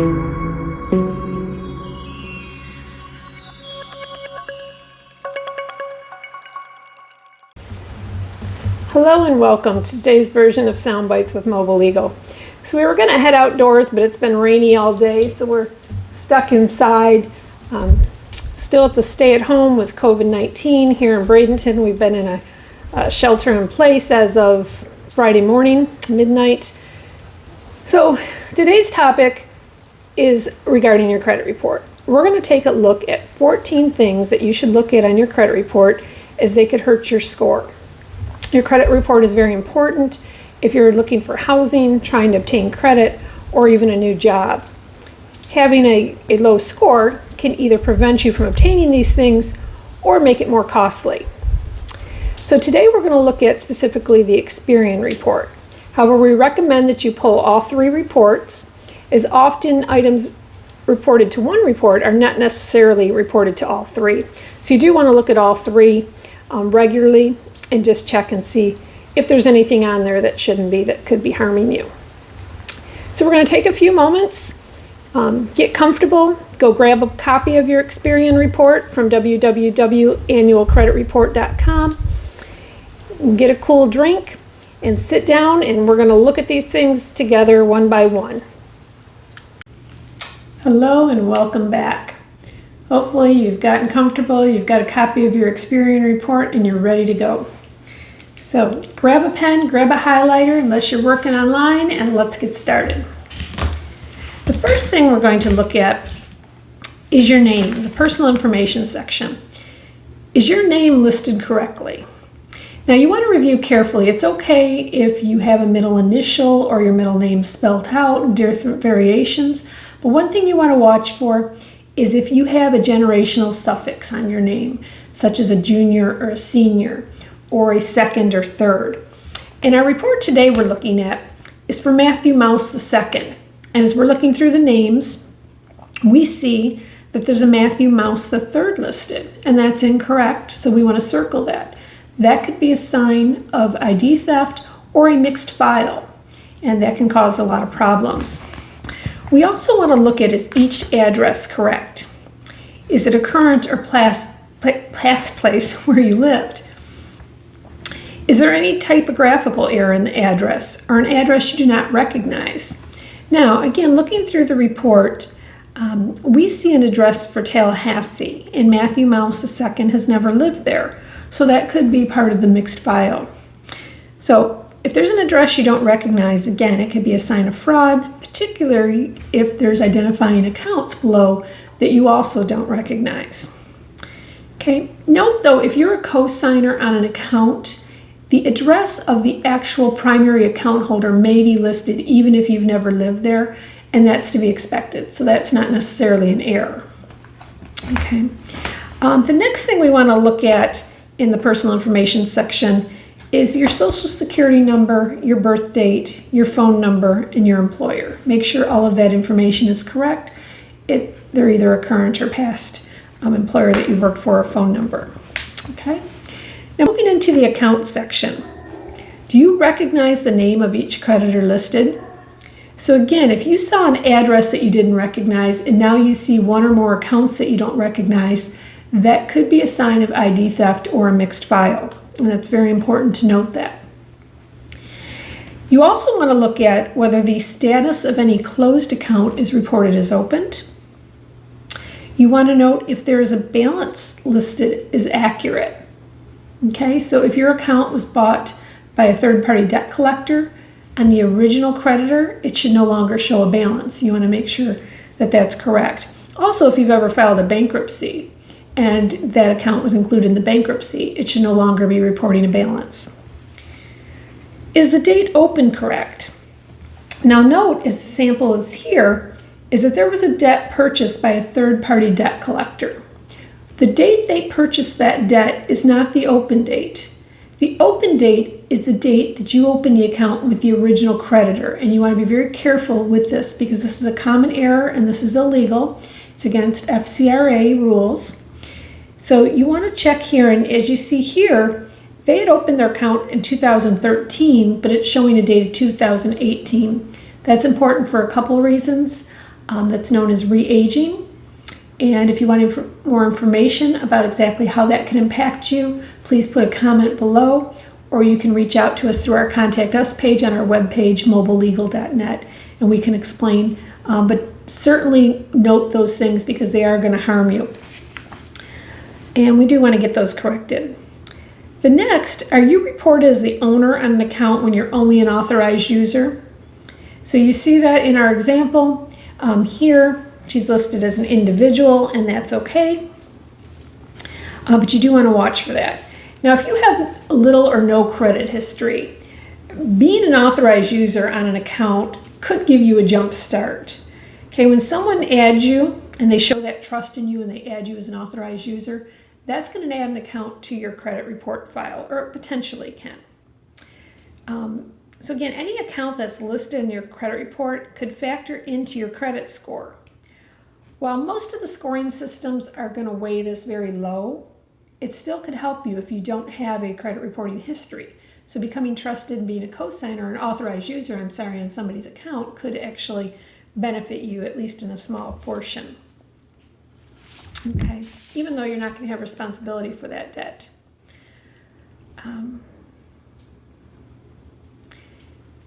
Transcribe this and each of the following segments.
Hello and welcome to today's version of Sound Bites with Mobile Legal. So we were going to head outdoors, but it's been rainy all day, so we're stuck inside. Still at the stay-at-home with COVID-19 here in Bradenton. We've been in a shelter-in-place as of Friday morning, midnight. So today's topic is regarding your credit report. We're going to take a look at 14 things that you should look at on your credit report as they could hurt your score. Your credit report is very important if you're looking for housing, trying to obtain credit, or even a new job. Having a low score can either prevent you from obtaining these things or make it more costly. So today we're going to look at specifically the Experian report. However, we recommend that you pull all three reports, as often items reported to one report are not necessarily reported to all three. So you do want to look at all three regularly and just check and see if there's anything on there that shouldn't be, that could be harming you. So we're going to take a few moments, get comfortable, go grab a copy of your Experian report from www.annualcreditreport.com, get a cool drink, and sit down, and we're going to look at these things together one by one. Hello and welcome back. Hopefully you've gotten comfortable, you've got a copy of your Experian report, and you're ready to go. So grab a pen, grab a highlighter, unless you're working online, and let's get started. The first thing we're going to look at is your name, the personal information section. Is your name listed correctly? Now you want to review carefully. It's okay if you have a middle initial or your middle name spelled out in different variations, but one thing you want to watch for is if you have a generational suffix on your name, such as a junior or a senior, or a second or third. And our report today we're looking at is for Matthew Mouse II. And as we're looking through the names, we see that there's a Matthew Mouse III listed, and that's incorrect, so we want to circle that. That could be a sign of ID theft or a mixed file, and that can cause a lot of problems. We also want to look at, is each address correct? Is it a current or past place where you lived? Is there any typographical error in the address or an address you do not recognize? Now, again, looking through the report, we see an address for Tallahassee, and Matthew Mouse II has never lived there. So that could be part of the mixed file. So if there's an address you don't recognize, again, it could be a sign of fraud, particularly if there's identifying accounts below that you also don't recognize. Okay, note though, if you're a co-signer on an account, the address of the actual primary account holder may be listed even if you've never lived there, and that's to be expected. So that's not necessarily an error. Okay. The next thing we want to look at in the personal information section is your social security number, your birth date, your phone number, and your employer. Make sure all of that information is correct if they're either a current or past employer that you've worked for, or phone number. Okay. Now moving into the account section, do you recognize the name of each creditor listed? So again, if you saw an address that you didn't recognize and now you see one or more accounts that you don't recognize, that could be a sign of ID theft or a mixed file. And that's very important to note that. You also want to look at whether the status of any closed account is reported as opened. You want to note if there is a balance listed is accurate. Okay, so if your account was bought by a third-party debt collector and the original creditor, it should no longer show a balance. You want to make sure that that's correct. Also, if you've ever filed a bankruptcy and that account was included in the bankruptcy, it should no longer be reporting a balance. Is the date open correct? Now note, as the sample is here, is that there was a debt purchased by a third-party debt collector. The date they purchased that debt is not the open date. The open date is the date that you open the account with the original creditor, and you want to be very careful with this because this is a common error and this is illegal. It's against FCRA rules. So you want to check here, and as you see here, they had opened their account in 2013, but it's showing a date of 2018. That's important for a couple reasons. that's known as re-aging. And if you want more information about exactly how that can impact you, please put a comment below, or you can reach out to us through our Contact Us page on our webpage, mobilelegal.net, and we can explain. But certainly note those things because they are going to harm you. And we do want to get those corrected. The next, are you reported as the owner on an account when you're only an authorized user? So you see that in our example here. She's listed as an individual, and that's okay. But you do want to watch for that. Now, if you have little or no credit history, being an authorized user on an account could give you a jump start. Okay, when someone adds you and they show that trust in you and they add you as an authorized user, that's going to add an account to your credit report file, or it potentially can. So again, any account that's listed in your credit report could factor into your credit score. While most of the scoring systems are going to weigh this very low, it still could help you if you don't have a credit reporting history. So becoming trusted and being a cosigner or an authorized user, on somebody's account could actually benefit you, at least in a small portion. Okay, even though you're not going to have responsibility for that debt.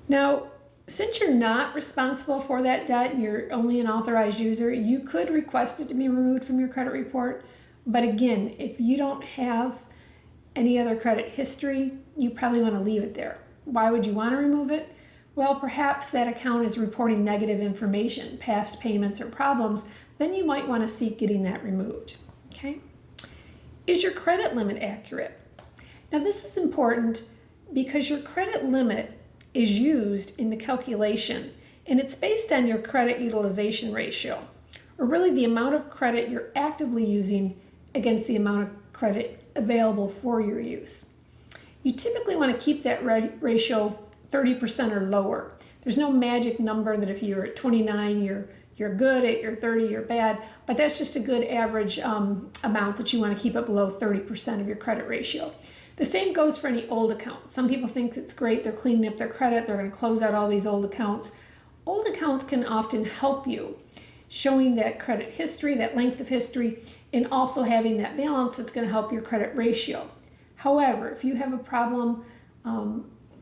Now, since you're not responsible for that debt and you're only an authorized user, you could request it to be removed from your credit report. But again, if you don't have any other credit history, you probably want to leave it there. Why would you want to remove it? Well, perhaps that account is reporting negative information, past payments or problems, then you might want to seek getting that removed. Okay? Is your credit limit accurate? Now this is important because your credit limit is used in the calculation, and it's based on your credit utilization ratio, or really the amount of credit you're actively using against the amount of credit available for your use. You typically want to keep that ratio 30% or lower. There's no magic number that if you're at 29, you're good, at your 30, you're bad, but that's just a good average amount that you want to keep it below 30% of your credit ratio. The same goes for any old account. Some people think it's great, they're cleaning up their credit, they're going to close out all these old accounts. Old accounts can often help you, showing that credit history, that length of history, and also having that balance that's going to help your credit ratio. However, if you have a problem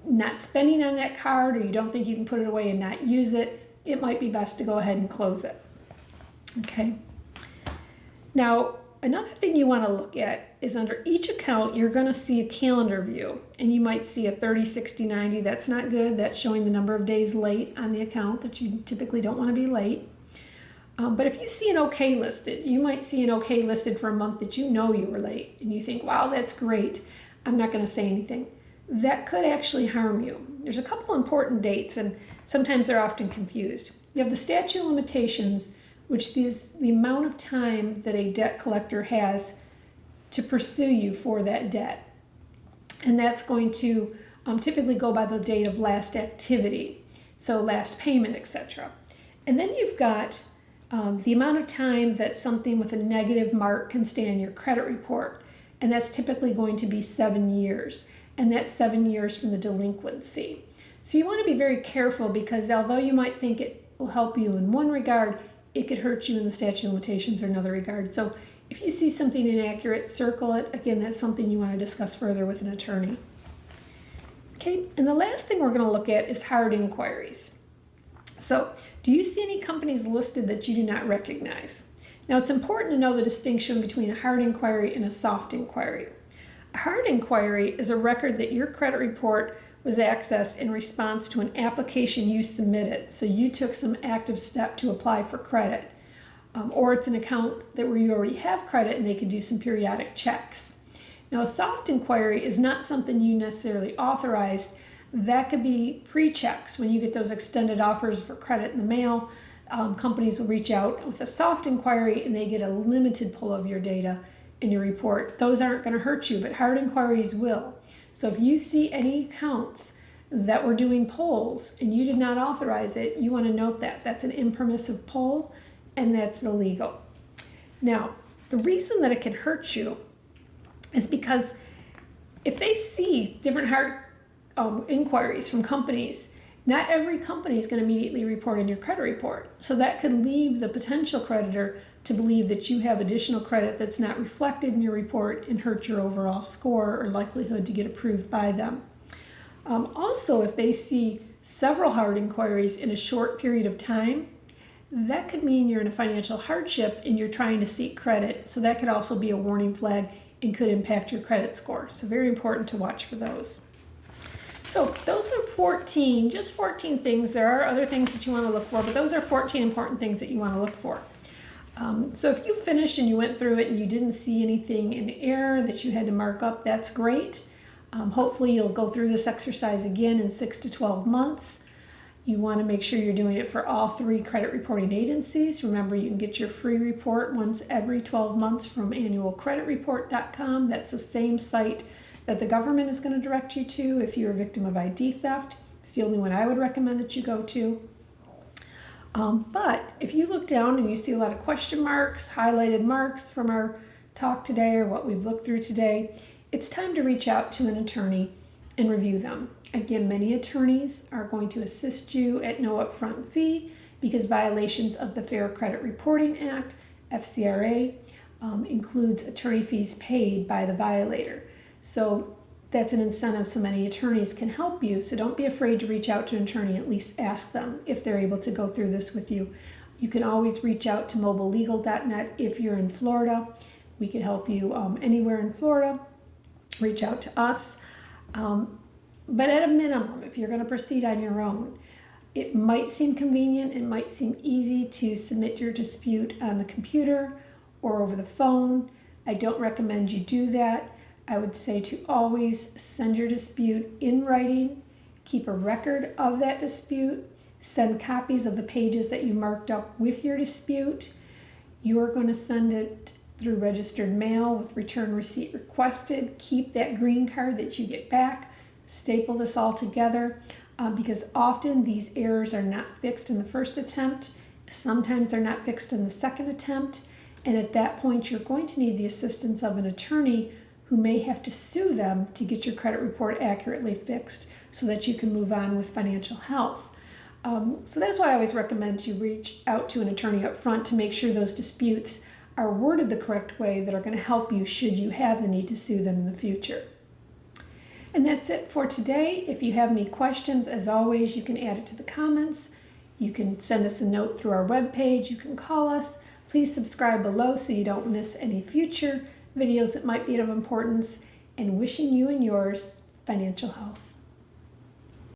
not spending on that card, or you don't think you can put it away and not use it, it might be best to go ahead and close it. Okay. Now, another thing you want to look at is under each account, you're going to see a calendar view, and you might see a 30, 60, 90. That's not good. That's showing the number of days late on the account that you typically don't want to be late. But if you see an okay listed, you might see an okay listed for a month that you know you were late, and you think, wow, that's great. I'm not going to say anything. That could actually harm you. There's a couple important dates, and sometimes they're often confused. You have the statute of limitations, which is the amount of time that a debt collector has to pursue you for that debt. And that's going to typically go by the date of last activity, so last payment, etc. And then you've got the amount of time that something with a negative mark can stay on your credit report, and that's typically going to be 7 years, and that's 7 years from the delinquency. So you want to be very careful, because although you might think it will help you in one regard, it could hurt you in the statute of limitations or another regard. So if you see something inaccurate, circle it. Again, that's something you want to discuss further with an attorney. Okay, and the last thing we're going to look at is hard inquiries. So do you see any companies listed that you do not recognize? Now, it's important to know the distinction between a hard inquiry and a soft inquiry. A hard inquiry is a record that your credit report was accessed in response to an application you submitted. So you took some active step to apply for credit. Or it's an account that where you already have credit and they could do some periodic checks. Now, a soft inquiry is not something you necessarily authorized. That could be pre-checks. When you get those extended offers for credit in the mail, companies will reach out with a soft inquiry and they get a limited pull of your data in your report. Those aren't going to hurt you, but hard inquiries will. So if you see any accounts that were doing polls and you did not authorize it, you want to note that. That's an impermissive poll, and that's illegal. Now, the reason that it can hurt you is because if they see different hard inquiries from companies Not every company is going to immediately report in your credit report. So that could leave the potential creditor to believe that you have additional credit that's not reflected in your report and hurt your overall score or likelihood to get approved by them. Also, if they see several hard inquiries in a short period of time, that could mean you're in a financial hardship and you're trying to seek credit. So that could also be a warning flag and could impact your credit score. So very important to watch for those. So those are just 14 things. There are other things that you want to look for, but those are 14 important things that you want to look for. So if you finished and you went through it and you didn't see anything in error that you had to mark up, that's great. Hopefully you'll go through this exercise again in 6 to 12 months. You want to make sure you're doing it for all 3 credit reporting agencies. Remember, you can get your free report once every 12 months from annualcreditreport.com. That's the same site that the government is going to direct you to if you're a victim of ID theft. It's the only one I would recommend that you go to. But if you look down and you see a lot of question marks, highlighted marks from our talk today or what we've looked through today, it's time to reach out to an attorney and review them. Again, many attorneys are going to assist you at no upfront fee because violations of the Fair Credit Reporting Act, FCRA, includes attorney fees paid by the violator. So that's an incentive so many attorneys can help you. So don't be afraid to reach out to an attorney, at least ask them if they're able to go through this with you. You can always reach out to mobilelegal.net if you're in Florida. We can help you anywhere in Florida. Reach out to us. But at a minimum, if you're going to proceed on your own, it might seem convenient, it might seem easy to submit your dispute on the computer or over the phone. I don't recommend you do that. I would say to always send your dispute in writing, keep a record of that dispute, send copies of the pages that you marked up with your dispute. You're going to send it through registered mail with return receipt requested. Keep that green card that you get back. Staple this all together because often these errors are not fixed in the first attempt. Sometimes they're not fixed in the second attempt. And at that point, you're going to need the assistance of an attorney who may have to sue them to get your credit report accurately fixed so that you can move on with financial health. So that's why I always recommend you reach out to an attorney up front to make sure those disputes are worded the correct way that are going to help you should you have the need to sue them in the future. And that's it for today. If you have any questions, as always, you can add it to the comments. You can send us a note through our webpage. You can call us. Please subscribe below so you don't miss any future videos that might be of importance, and wishing you and yours financial health.